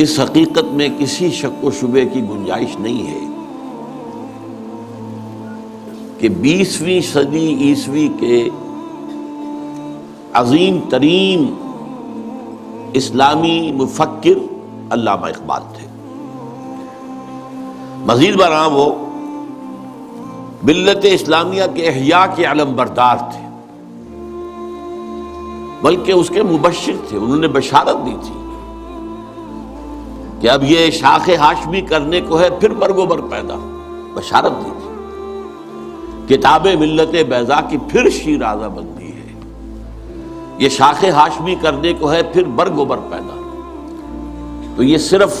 اس حقیقت میں کسی شک و شبے کی گنجائش نہیں ہے کہ 20ویں صدی عیسوی کے عظیم ترین اسلامی مفکر علامہ اقبال تھے. مزید برآں وہ ملت اسلامیہ کے احیاء کے علم بردار تھے، بلکہ اس کے مبشر تھے. انہوں نے بشارت دی تھی کہ اب یہ شاخ ہاشمی کرنے کو ہے، پھر برگ و بر پیدا. بشارت دی تھی کتاب ملت بیضا کی پھر شیرازہ بندی ہے، یہ شاخ ہاشمی کرنے کو ہے، پھر برگ و بر پیدا. تو یہ صرف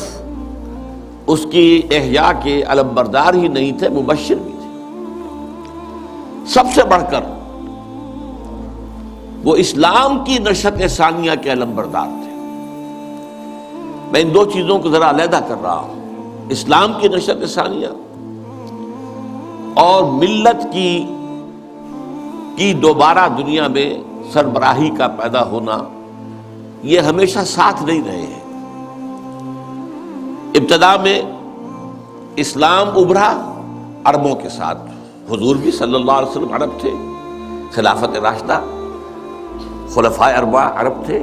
اس کی احیاء کے علم بردار ہی نہیں تھے، مبشر بھی تھے. سب سے بڑھ کر وہ اسلام کی نشأت ثانیہ کے علم بردار تھے. میں ان دو چیزوں کو ذرا علیحدہ کر رہا ہوں، اسلام کی نشأت ثانیہ اور ملت کی دوبارہ دنیا میں سربراہی کا پیدا ہونا. یہ ہمیشہ ساتھ نہیں رہے ہیں. ابتدا میں اسلام ابھرا عربوں کے ساتھ، حضور بھی صلی اللہ علیہ وسلم عرب تھے، خلافت راشدہ خلفائے اربعہ عرب تھے.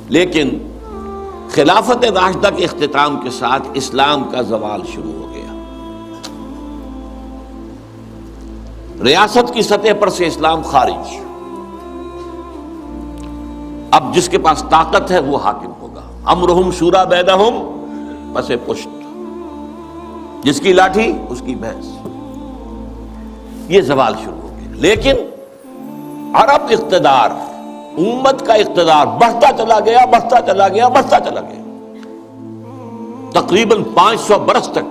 لیکن خلافت راشدہ کے اختتام کے ساتھ اسلام کا زوال شروع ہو گیا. ریاست کی سطح پر سے اسلام خارج. اب جس کے پاس طاقت ہے وہ حاکم ہوگا. امرہم شورا بینہم، پس پشت، جس کی لاٹھی اس کی بھینس. یہ زوال شروع ہو گیا. لیکن عرب اقتدار، امت کا اقتدار بڑھتا چلا گیا، بڑھتا چلا گیا، بڑھتا چلا گیا. تقریباً 500 برس تک.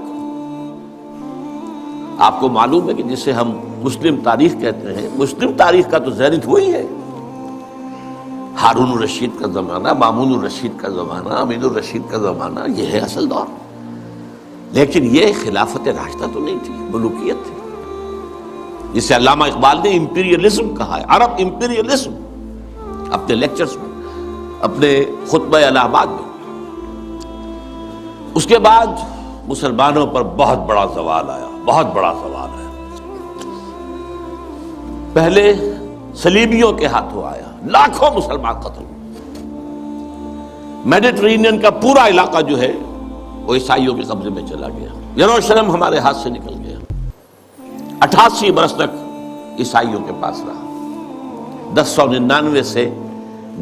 آپ کو معلوم ہے کہ جسے ہم مسلم تاریخ کہتے ہیں، مسلم تاریخ کا تو زینت وہی ہے. ہارون الرشید کا زمانہ، مامون الرشید کا زمانہ، امین الرشید کا زمانہ، یہ ہے اصل دور. لیکن یہ خلافت راشدہ تو نہیں تھی، ملوکیت تھی، جسے علامہ اقبال نے امپیریلزم کہا ہے، عرب امپیریلزم، اپنے لیکچرز میں، اپنے خطبہ الہ آباد میں. اس کے بعد مسلمانوں پر بہت بڑا زوال آیا، بہت بڑا زوال آیا. پہلے صلیبیوں کے ہاتھوں آیا، لاکھوں مسلمان قتل. میڈیٹرینین کا پورا علاقہ جو ہے وہ عیسائیوں کے قبضے میں چلا گیا. یروشلم ہمارے ہاتھ سے نکل گیا. 88 برس تک عیسائیوں کے پاس رہا، 1099 سے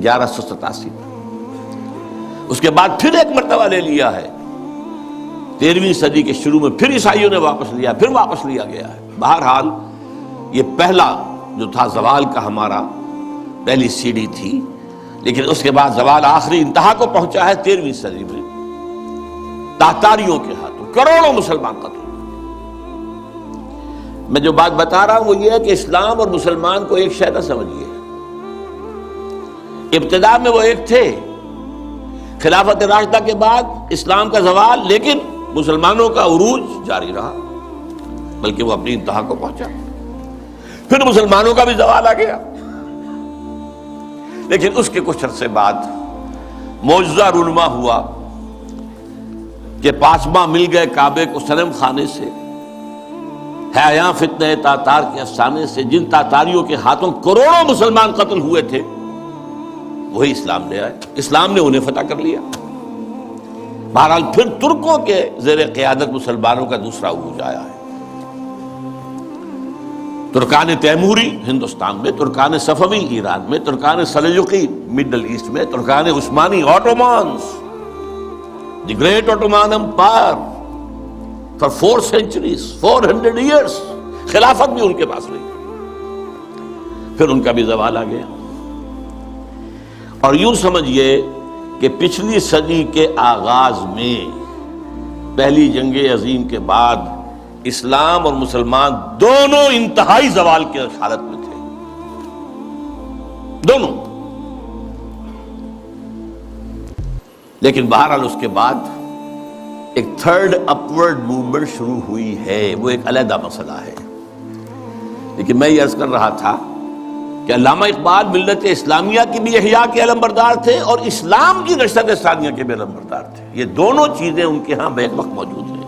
1187 تک. اس کے بعد پھر ایک مرتبہ لے لیا ہے 13ویں صدی کے شروع میں، پھر عیسائیوں نے واپس لیا، پھر واپس لیا گیا ہے. بہرحال یہ پہلا جو تھا زوال کا ہمارا، پہلی سیڑھی تھی. لیکن اس کے بعد زوال آخری انتہا کو پہنچا ہے 13ویں صدی میں، تاتاریوں کے ہاتھوں کروڑوں مسلمان قتل. میں جو بات بتا رہا ہوں وہ یہ ہے کہ اسلام اور مسلمان کو ایک شے نہ سمجھیے. ابتدا میں وہ ایک تھے، خلافت راشدہ کے بعد اسلام کا زوال، لیکن مسلمانوں کا عروج جاری رہا، بلکہ وہ اپنی انتہا کو پہنچا. پھر مسلمانوں کا بھی زوال آ گیا. لیکن اس کے کچھ عرصے بعد معجزہ رونما ہوا کہ پاسباں مل گئے کعبے کو صنم خانے سے، ہے یہاں فتنہ تاتار کے افسانے سے. جن تاتاریوں کے ہاتھوں کروڑوں مسلمان قتل ہوئے تھے وہی اسلام لے آئے. اسلام نے انہیں فتح کر لیا. بہرحال پھر ترکوں کے زیر قیادت مسلمانوں کا دوسرا عروج آیا ہے. ترکان تیموری ہندوستان میں، ترکان صفوی ایران میں، ترکان سلجوقی مڈل ایسٹ میں، ترکان عثمانی Ottomans, the great Ottoman empire for 4 centuries 400 years. خلافت بھی ان کے پاس رہی. پھر ان کا بھی زوال آ گیا. اور یوں سمجھیے کہ پچھلی صدی کے آغاز میں، پہلی جنگ عظیم کے بعد، اسلام اور مسلمان دونوں انتہائی زوال کی حالت میں تھے، دونوں. لیکن بہرحال اس کے بعد ایک تھرڈ اپورڈ موومنٹ شروع ہوئی ہے. وہ ایک علیحدہ مسئلہ ہے. لیکن میں یہ عرض کر رہا تھا کہ علامہ اقبال ملت اسلامیہ کی بھی احیاء کے علم بردار تھے اور اسلام کی نشست ثانیہ کے بھی علم بردار تھے. یہ دونوں چیزیں ان کے ہاں بیک وقت موجود ہیں.